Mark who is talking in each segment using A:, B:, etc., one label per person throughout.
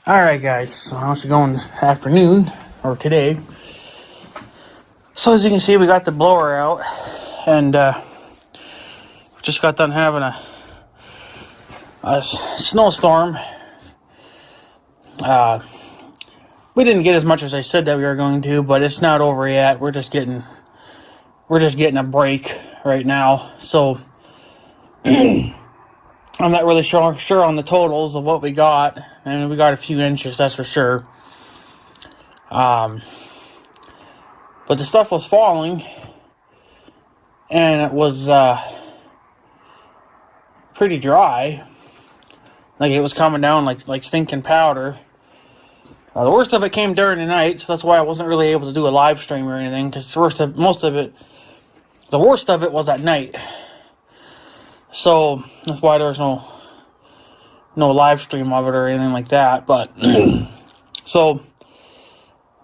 A: Alright guys, so how's it going this afternoon, or today? So as you can see, we got the blower out, and just got done having a snowstorm. We didn't get as much as I said that we were going to, but it's not over yet. We're just getting a break right now, so I'm not really sure on the totals of what we got, and we got a few inches, that's for sure. But the stuff was falling, and it was pretty dry. Like it was coming down like stinking powder. The worst of it came during the night, so that's why I wasn't really able to do a live stream or anything. Because the worst of it was at night. So that's why there was no live stream of it or anything like that. But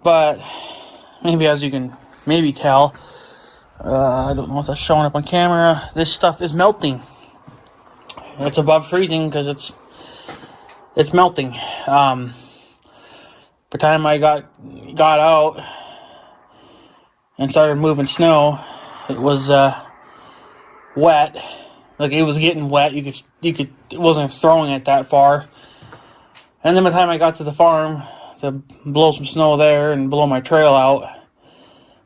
A: but maybe, as you can maybe tell, I don't know if that's showing up on camera, this stuff is melting. It's above freezing because it's melting. By the time I got out and started moving snow, it was wet. Like it was getting wet. You could. It wasn't throwing it that far. And then by the time I got to the farm to blow some snow there and blow my trail out,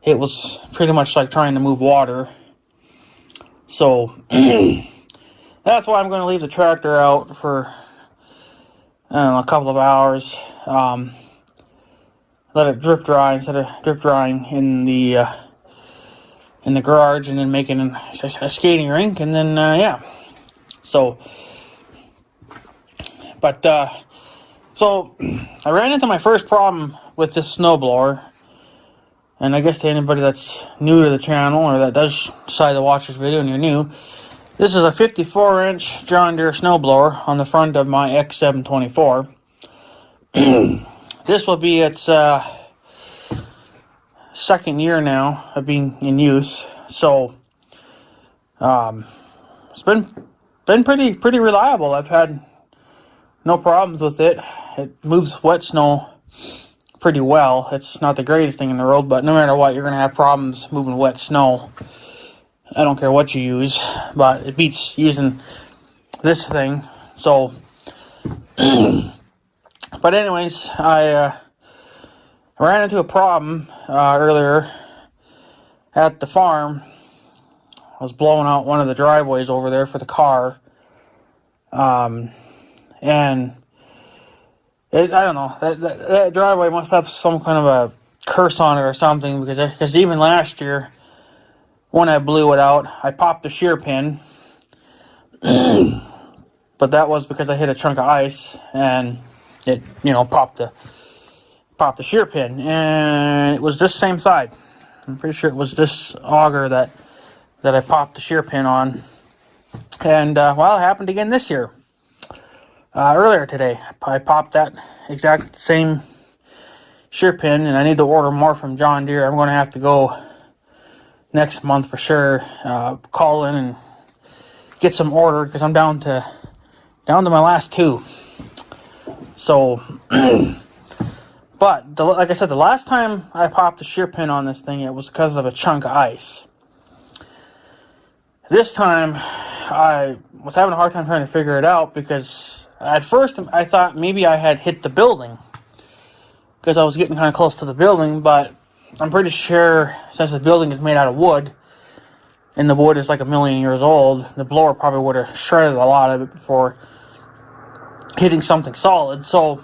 A: it was pretty much like trying to move water. So that's why I'm going to leave the tractor out for, I don't know, a couple of hours. Let it drip dry instead of drip drying in the garage, and then making a skating rink, and then yeah. So, but so I ran into my first problem with this snowblower. And I guess to anybody that's new to the channel, or that does decide to watch this video and you're new, this is a 54-inch John Deere snowblower on the front of my X724. This will be its second year now of being in use. So it's been pretty reliable. I've had no problems with it. It moves wet snow pretty well. It's not the greatest thing in the world, but no matter what, you're going to have problems moving wet snow. I don't care what you use, but it beats using this thing. So, but anyways, I ran into a problem earlier at the farm. I was blowing out one of the driveways over there for the car, and I don't know, that driveway must have some kind of a curse on it or something, because even last year when I blew it out, I popped the shear pin, but that was because I hit a chunk of ice and it, popped the shear pin, and it was this same side. I'm pretty sure it was this auger that I popped the shear pin on, and well, it happened again this year. Earlier today, I popped that exact same shear pin, and I need to order more from John Deere. I'm going to have to go next month for sure. Call in and get some ordered, because I'm down to my last two. So, but like I said, the last time I popped the shear pin on this thing, it was because of a chunk of ice. This time, I was having a hard time trying to figure it out, because at first I thought maybe I had hit the building, because I was getting kind of close to the building, but I'm pretty sure, since the building is made out of wood, and the wood is like 1,000,000 years old, the blower probably would have shredded a lot of it before hitting something solid. So,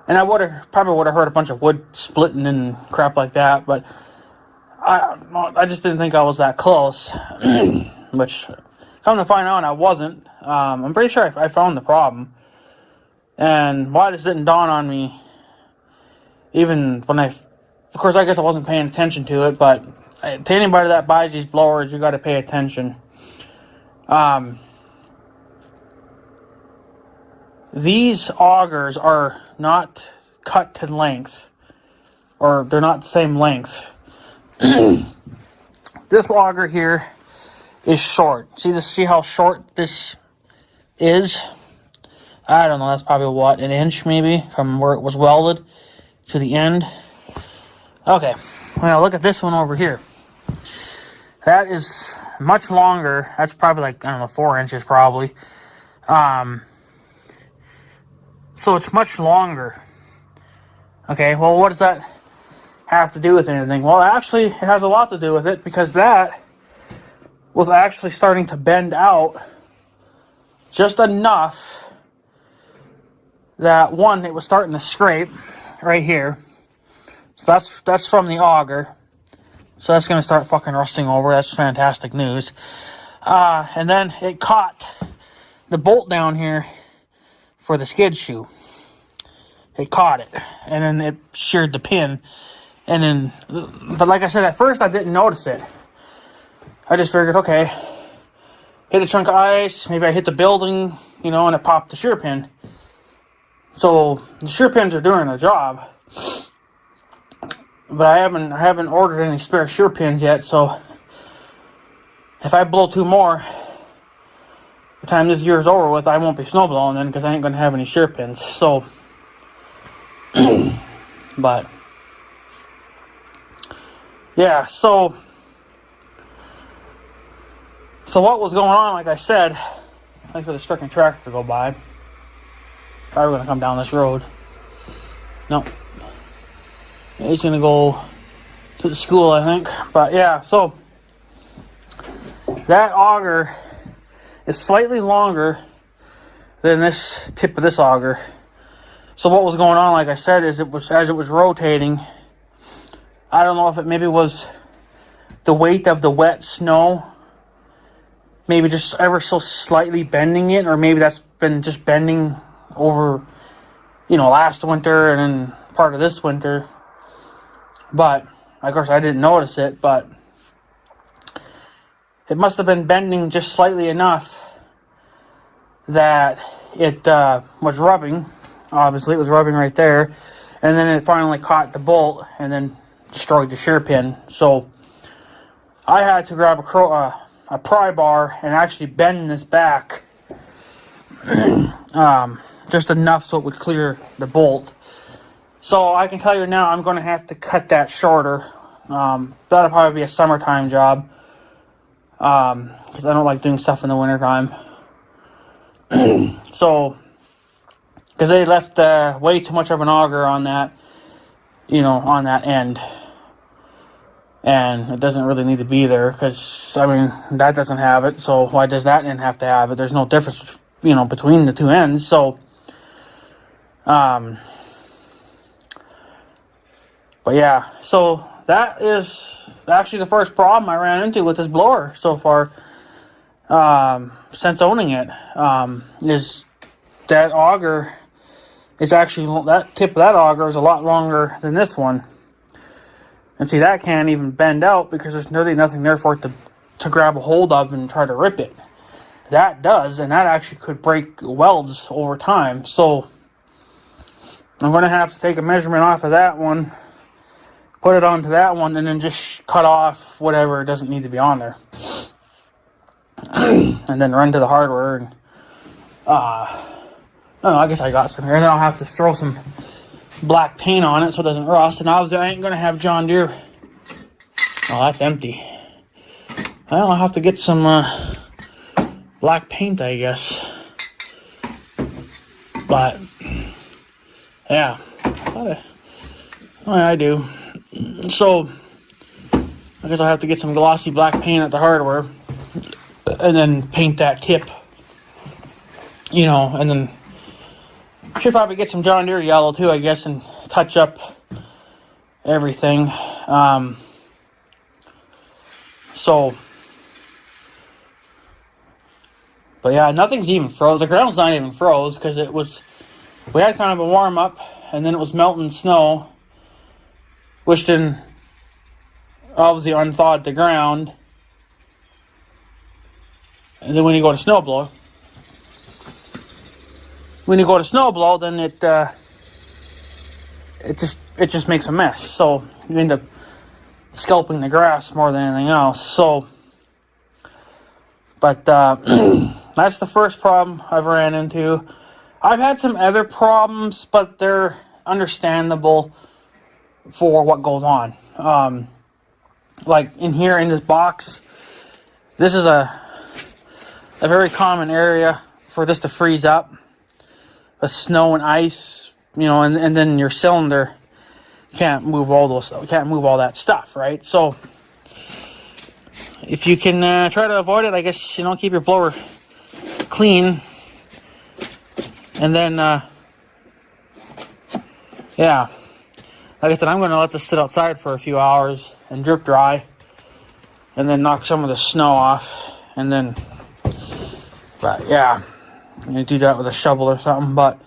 A: and I probably would have heard a bunch of wood splitting and crap like that, but I just didn't think I was that close. Which, come to find out, I wasn't. I'm pretty sure I found the problem, and why this didn't dawn on me, even when of course, I guess I wasn't paying attention to it, but to anybody that buys these blowers, you got to pay attention. These augers are not cut to length, or they're not the same length. This auger here is short. See how short this is? I don't know, that's probably what, an inch maybe from where it was welded to the end. Okay, well, look at this one over here. That is much longer. That's probably like, I don't know, 4 inches probably. So it's much longer. Okay, well, what does that have to do with anything? Well, actually, it has a lot to do with it, because that was actually starting to bend out just enough that, one, it was starting to scrape right here. So that's from the auger. So that's going to start fucking rusting over. That's fantastic news. And then it caught the bolt down here for the skid shoe. It caught it, and then it sheared the pin. And then, but like I said, at first I didn't notice it. I just figured, okay, hit a chunk of ice, maybe I hit the building, you know, and it popped the shear pin. So the shear pins are doing their job, but I haven't ordered any spare shear pins yet. So if I blow 2 more, by the time this year is over with, I won't be snowblowing then, because I ain't gonna have any shear pins. So, but yeah, so what was going on? Like I said, wait for this freaking tractor to go by. Probably gonna come down this road. No, he's gonna go to the school, I think. But yeah, so that auger is slightly longer than this tip of this auger. So what was going on, like I said, is as it was rotating, I don't know if it maybe was the weight of the wet snow, maybe just ever so slightly bending it, or maybe that's been just bending over, you know, last winter and then part of this winter. But of course I didn't notice it, but it must have been bending just slightly enough that it was rubbing. Obviously it was rubbing right there, and then it finally caught the bolt and then destroyed the shear pin. So I had to grab a pry bar and actually bend this back just enough so it would clear the bolt. So I can tell you now, I'm going to have to cut that shorter. That'll probably be a summertime job, because I don't like doing stuff in the wintertime. So, because they left way too much of an auger on that, you know, on that end. And it doesn't really need to be there, because, I mean, that doesn't have it, so why does that end have to have it? There's no difference, you know, between the two ends. So, but yeah, so that is actually the first problem I ran into with this blower so far, since owning it, is that auger is actually, that tip of that auger is a lot longer than this one. And see, that can't even bend out because there's really nothing there for it to grab a hold of and try to rip it. That does, and that actually could break welds over time. So I'm going to have to take a measurement off of that one, put it onto that one, and then just cut off whatever doesn't need to be on there. And then run to the hardware and I guess I got some here. And then I'll have to throw some black paint on it so it doesn't rust. And obviously I ain't gonna have John Deere. Oh, that's empty. I'll have to get some black paint, I guess. But yeah, I do. So I guess I'll have to get some glossy black paint at the hardware and then paint that tip, you know, and then should probably get some John Deere yellow too, I guess, and touch up everything. So, but yeah, nothing's even froze. The ground's not even froze because we had kind of a warm up and then it was melting snow, which then obviously unthawed the ground. And then when you go to snowblow, then it just makes a mess. So you end up scalping the grass more than anything else. So, but that's the first problem I've ran into. I've had some other problems, but they're understandable for what goes on. Like in here in this box, this is a very common area for this to freeze up with snow and ice, and then your cylinder can't move all that stuff, right? So if you can try to avoid it, I guess, keep your blower clean, and then yeah, like I said, I'm going to let this sit outside for a few hours and drip dry, and then knock some of the snow off, and then, but yeah, you do that with a shovel or something. But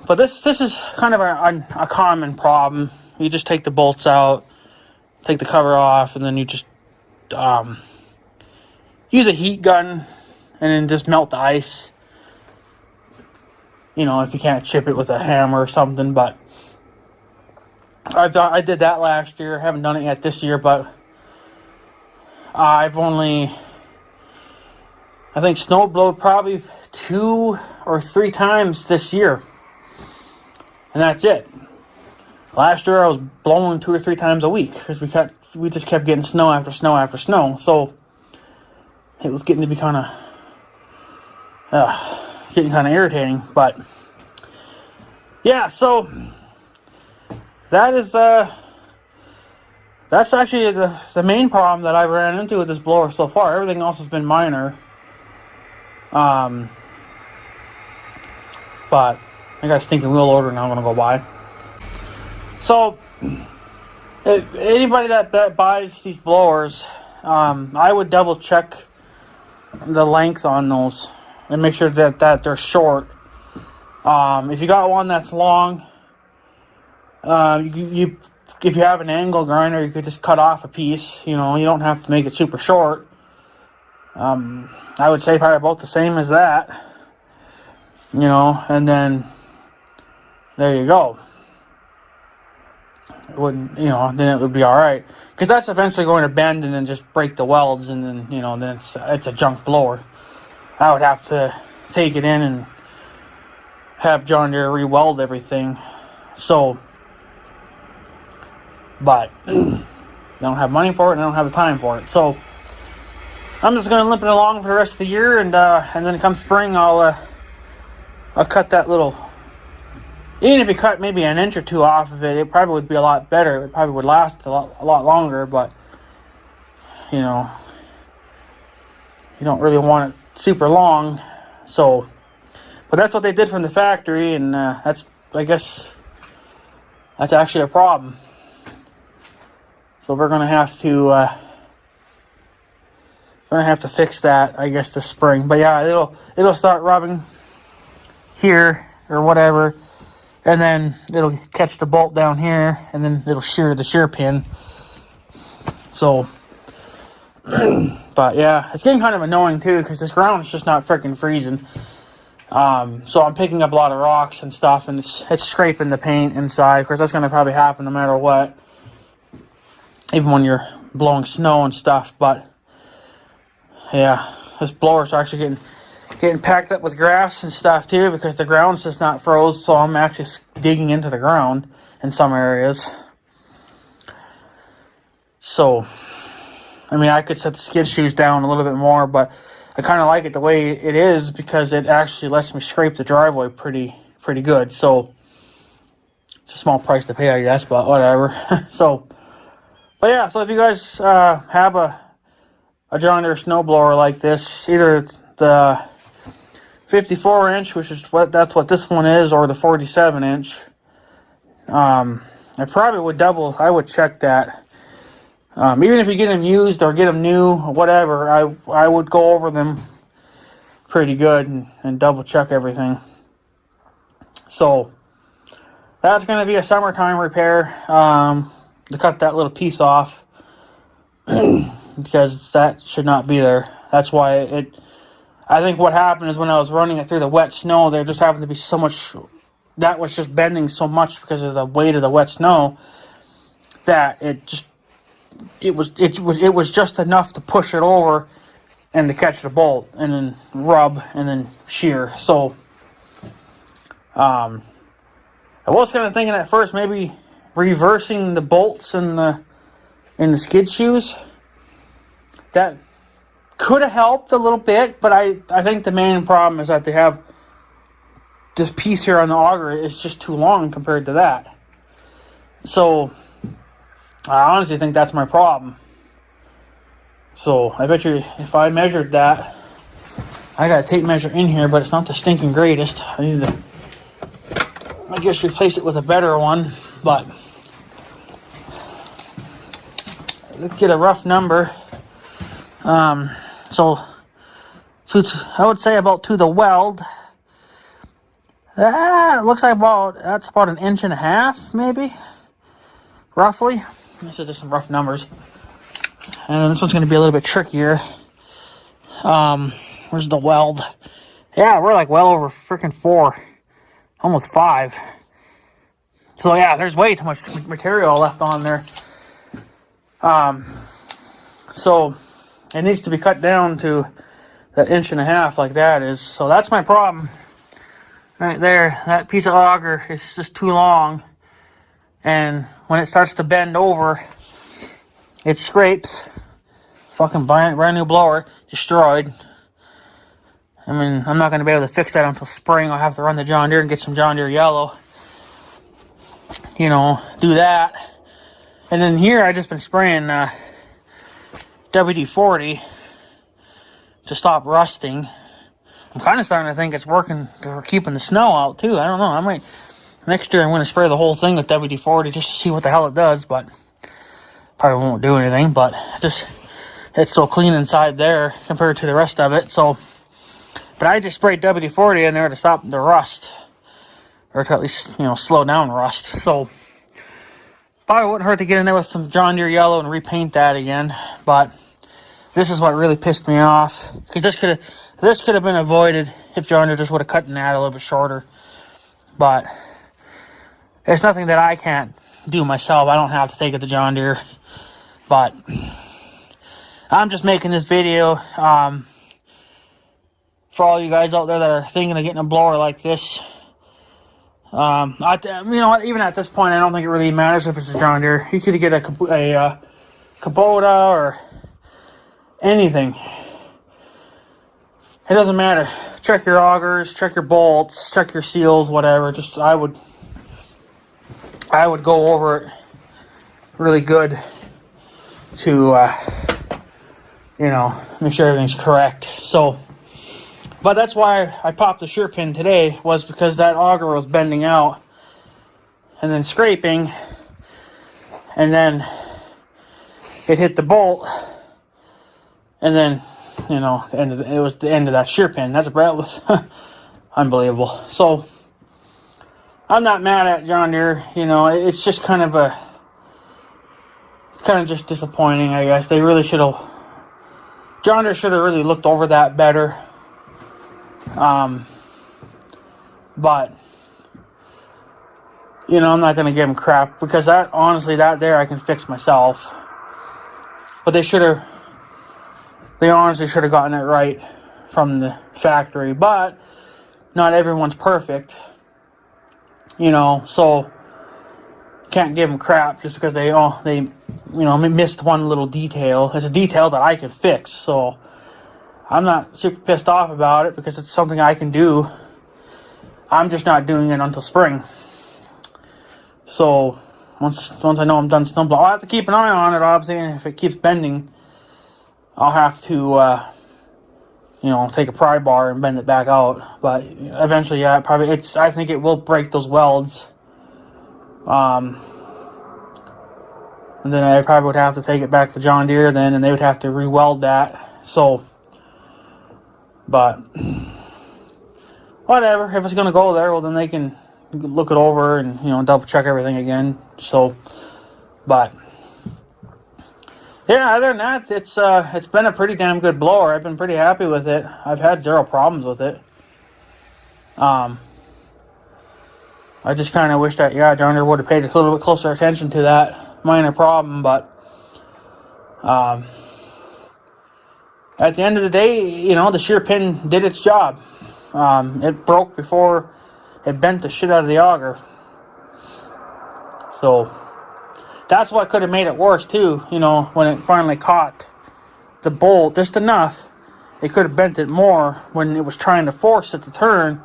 A: but this is kind of a common problem. You just take the bolts out, take the cover off, and then you just use a heat gun, and then just melt the ice. If you can't chip it with a hammer or something. But I did that last year. Haven't done it yet this year, but I've only, I think, snow blowed probably 2 or 3 times this year, and that's it. Last year I was blowing 2 or 3 times a week because we just kept getting snow after snow after snow. So it was getting to be kind of irritating. But yeah, so that's actually the main problem that I ran into with this blower so far. Everything else has been minor. But I got a stinking wheel loader now I'm going to go buy. So anybody that buys these blowers, I would double check the length on those and make sure that they're short. If you got one that's long, if you have an angle grinder, you could just cut off a piece. You don't have to make it super short. I would say probably about the same as that. And then there you go. It wouldn't, then it would be all right, because that's eventually going to bend and then just break the welds, and then then it's a junk blower. I would have to take it in and have John Deere re-weld everything. So, but they don't have money for it, and I don't have the time for it. So I'm just going to limp it along for the rest of the year, and then come spring, I'll cut that little. Even if you cut maybe an inch or 2 off of it, it probably would be a lot better. It probably would last a lot longer, but you don't really want it super long. So, but that's what they did from the factory, and I guess that's actually a problem. So we're gonna have to fix that, I guess, this spring. But yeah, it'll start rubbing here or whatever. And then it'll catch the bolt down here, and then it'll shear the shear pin. So, but yeah, it's getting kind of annoying too, because this ground is just not freaking freezing. So I'm picking up a lot of rocks and stuff, and it's scraping the paint inside. Of course, that's going to probably happen no matter what, even when you're blowing snow and stuff. But yeah, this blower's actually getting packed up with grass and stuff too, because the ground's just not froze. So I'm actually digging into the ground in some areas. So, I mean, I could set the skid shoes down a little bit more, but I kind of like it the way it is, because it actually lets me scrape the driveway pretty good. So it's a small price to pay, I guess, but whatever. So, but yeah, so if you guys have a John Deere snowblower like this, either the 54-inch, which is that's what this one is, or the 47-inch. I probably would I would check that. Even if you get them used or get them new or whatever, I would go over them pretty good and double check everything. So that's going to be a summertime repair, to cut that little piece off, because that should not be there. That's why I think what happened is when I was running it through the wet snow, there just happened to be so much, that was just bending so much because of the weight of the wet snow, that it was just enough to push it over and to catch the bolt, and then rub, and then shear. So, I was kind of thinking at first maybe reversing the bolts in the skid shoes. That could have helped a little bit, but I think the main problem is that they have this piece here on the auger is just too long compared to that. So, I honestly think that's my problem. So, I bet you if I measured that, I got a tape measure in here, but it's not the stinking greatest. I need to, I guess, replace it with a better one, but let's get a rough number. So I would say about to the weld, it looks like that's about 1.5 inches, maybe, roughly. This is just some rough numbers. And this one's going to be a little bit trickier. Where's the weld? Yeah, we're like well over freaking 4, almost 5. So yeah, there's way too much material left on there. So it needs to be cut down to that 1.5 inches like that is. So that's my problem. Right there, that piece of auger is just too long. And when it starts to bend over, it scrapes. Fucking brand new blower, destroyed. I mean, I'm not going to be able to fix that until spring. I'll have to run the John Deere and get some John Deere yellow. You know, do that. And then here, I just been spraying WD-40 to stop rusting. I'm kind of starting to think it's working for keeping the snow out too. I don't know. I might next year I'm going to spray the whole thing with WD-40 just to see what the hell it does, but probably won't do anything. But it's so clean inside there compared to the rest of it. So, but I just sprayed WD-40 in there to stop the rust, or to at least slow down rust. So probably wouldn't hurt to get in there with some John Deere yellow and repaint that again. But this is what really pissed me off, because this could have been avoided if John Deere just would have cut the ad a little bit shorter. But it's nothing that I can't do myself. I don't have to take it to John Deere. But I'm just making this video for all you guys out there that are thinking of getting a blower like this. Even at this point, I don't think it really matters if it's a John Deere. You could get a Kubota or anything. It doesn't matter. Check your augers, check your bolts, check your seals, whatever. Just I would go over it really good to make sure everything's correct. So, but that's why I popped the shear pin today, was because that auger was bending out and then scraping, and then it hit the bolt, and then it was the end of that shear pin. That was unbelievable. So I'm not mad at John Deere. It's just kind of just disappointing, I guess. They really should have. John Deere should have really looked over that better. But I'm not gonna give them crap, because that there I can fix myself. But they honestly should have gotten it right from the factory. But not everyone's perfect, so can't give them crap just because they missed one little detail. It's a detail that I can fix, so I'm not super pissed off about it, because it's something I can do. I'm just not doing it until spring. So once I know I'm done snowblowing, I'll have to keep an eye on it, obviously, and if it keeps bending, I'll have to take a pry bar and bend it back out. But eventually, yeah, I think it will break those welds. And then I probably would have to take it back to John Deere then, and they would have to re-weld that. So, but whatever. If it's going to go there, well, then they can look it over and, double check everything again. So, but yeah, other than that, it's been a pretty damn good blower. I've been pretty happy with it. I've had zero problems with it. I just kind of wish that, John Deere would have paid a little bit closer attention to that minor problem, but at the end of the day, you know, the shear pin did its job. It broke before it bent the shit out of the auger. So that's what could have made it worse too. You know, when it finally caught the bolt just enough, it could have bent it more when it was trying to force it to turn.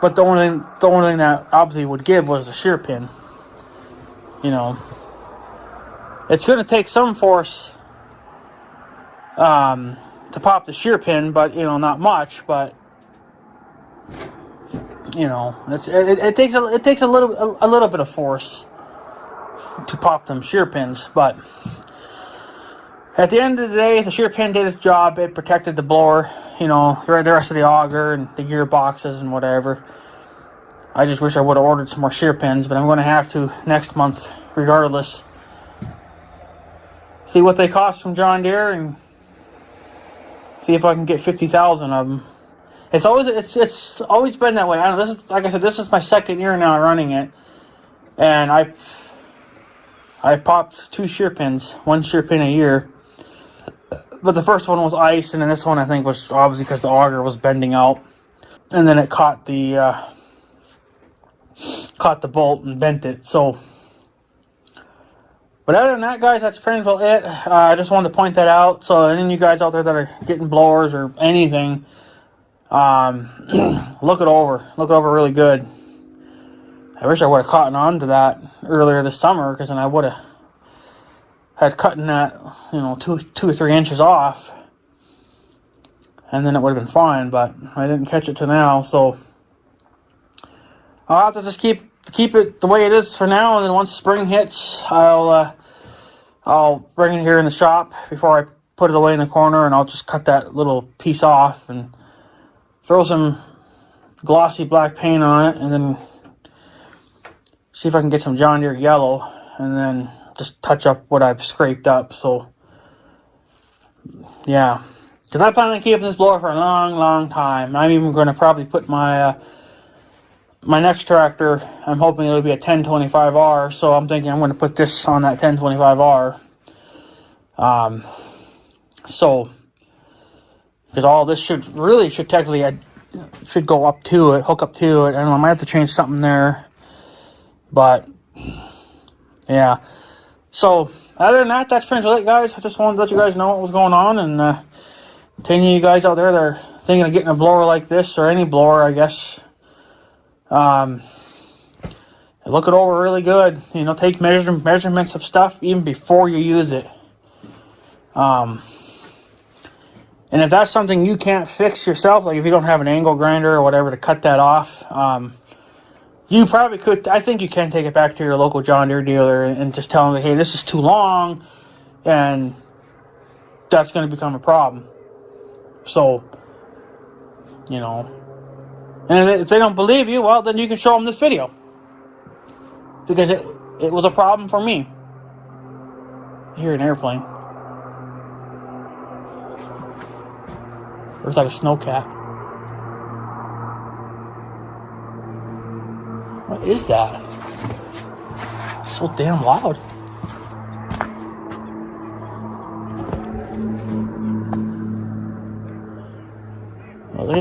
A: But the only thing that obviously would give was the shear pin. You know, it's going to take some force to pop the shear pin, but you know, not much. But you know, it takes a little bit of force to pop them shear pins. But at the end of the day, the shear pin did its job. It protected the blower, you know, the rest of the auger and the gearboxes and whatever. I just wish I would have ordered some more shear pins, but I'm going to have to next month regardless. See what they cost from John Deere and see if I can get 50,000 of them. It's always been that way. I don't know, this is, like I said, this is my second year now running it, and I popped 2 shear pins, 1 shear pin a year. But the first one was ice, and then this one I think was obviously because the auger was bending out, and then it caught the bolt and bent it. So, but other than that, guys, that's pretty much it. I just wanted to point that out. So any of you guys out there that are getting blowers or anything, look it over really good. I wish I would have caught on to that earlier this summer, because then I would have had cutting that, you know, 2 or 3 inches off, and then it would have been fine. But I didn't catch it till now, so I'll have to just keep it the way it is for now, and then once spring hits, I'll bring it here in the shop before I put it away in the corner, and I'll just cut that little piece off and throw some glossy black paint on it, and then see if I can get some John Deere yellow, and then just touch up what I've scraped up. So yeah, because I plan on keeping this blower for a long time. I'm even going to probably put my next tractor, I'm hoping it'll be a 1025R, so I'm thinking I'm going to put this on that 1025R. So, because all this should technically, should go up to it, hook up to it. I don't know, I might have to change something there. But, yeah. So, other than that, that's pretty much it, guys. I just wanted to let you guys know what was going on, and to any of you guys out there that are thinking of getting a blower like this, or any blower, I guess, look it over really good. You know, take measurements of stuff even before you use it. And if that's something you can't fix yourself, like if you don't have an angle grinder or whatever to cut that off, you probably could. I think you can take it back to your local John Deere dealer and just tell them, hey, this is too long, and that's going to become a problem. So, you know, and if they don't believe you, well, then you can show them this video, because it was a problem for me. I hear an airplane. Looks like a snowcat. What is that? So damn loud. Well, I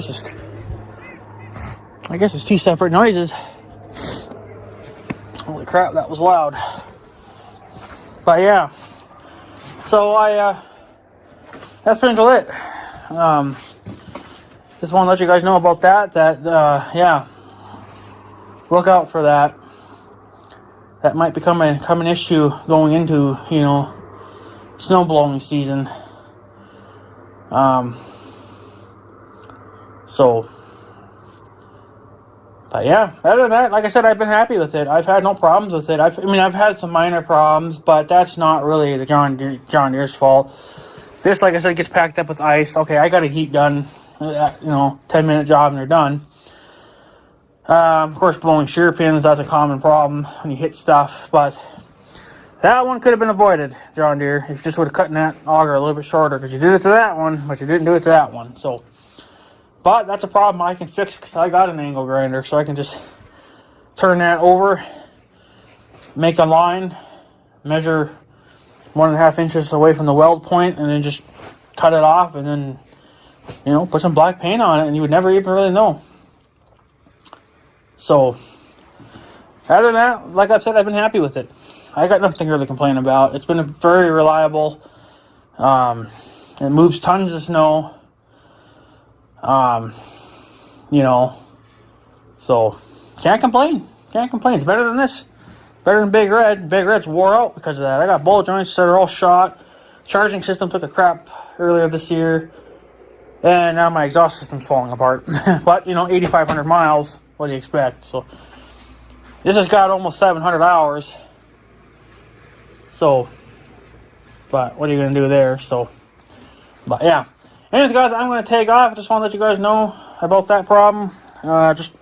A: guess it's 2 separate noises. Holy crap, that was loud. But yeah. So that's pretty much it. Just want to let you guys know about that. Yeah, look out for that. That might become an issue going into, you know, snow blowing season. So, but yeah, other than that, like I said, I've been happy with it. I've had no problems with it. I've had some minor problems, but that's not really the John Deere's fault. This, like I said, gets packed up with ice. Okay, I got a heat gun, 10-minute job and they're done. Of course, blowing shear pins, that's a common problem when you hit stuff, but that one could have been avoided, John Deere, if you just would have cut that auger a little bit shorter, because you did it to that one, but you didn't do it to that one. So, but that's a problem I can fix, because I got an angle grinder, so I can just turn that over, make a line, measure 1.5 inches away from the weld point, and then just cut it off and then, you know, put some black paint on it, and you would never even really know. So, other than that, like I've said, I've been happy with it. I got nothing to really complain about. It's been very reliable. It moves tons of snow. You know, so can't complain. Can't complain. It's better than this. Better than Big Red. Big Red's wore out because of that. I got ball joints that are all shot. Charging system took a crap earlier this year. And now my exhaust system's falling apart. But, you know, 8,500 miles. What do you expect? So, this has got almost 700 hours. So, but what are you going to do there? So, but yeah. Anyways, guys, I'm going to take off. I just want to let you guys know about that problem. Just,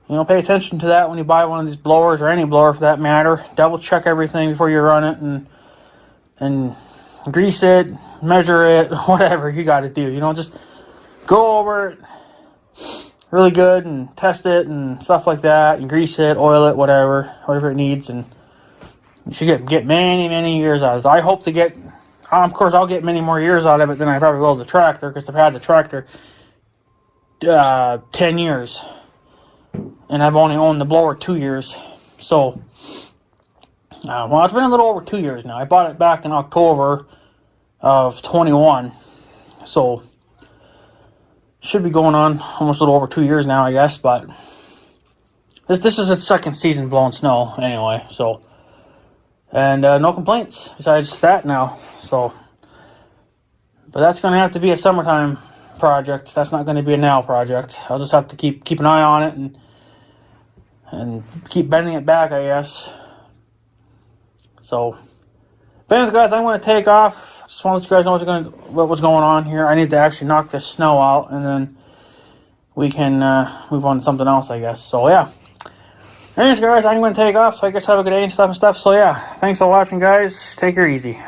A: you know, pay attention to that when you buy one of these blowers, or any blower for that matter. Double check everything before you run it, and grease it, measure it, whatever you got to do. You know, just go over it really good and test it and stuff like that, and grease it, oil it, whatever it needs, and you should get many years out of it. I hope to get, of course, I'll get many more years out of it than I probably will the tractor, because I've had the tractor 10 years, and I've only owned the blower 2 years. So, well, it's been a little over 2 years now. I bought it back in October of 21, so should be going on almost a little over 2 years now, I guess. But this is its second season blowing snow anyway, so, and no complaints besides that now. So, but that's going to have to be a summertime project. That's not going to be a now project. I'll just have to keep an eye on it and keep bending it back, I guess. So, anyways, guys, I'm going to take off. Just want to let you guys know what was going on here. I need to actually knock this snow out, and then we can move on to something else, I guess. So, yeah. Anyways, guys, I'm going to take off, so I guess have a good day and stuff. So, yeah, thanks for watching, guys. Take her easy.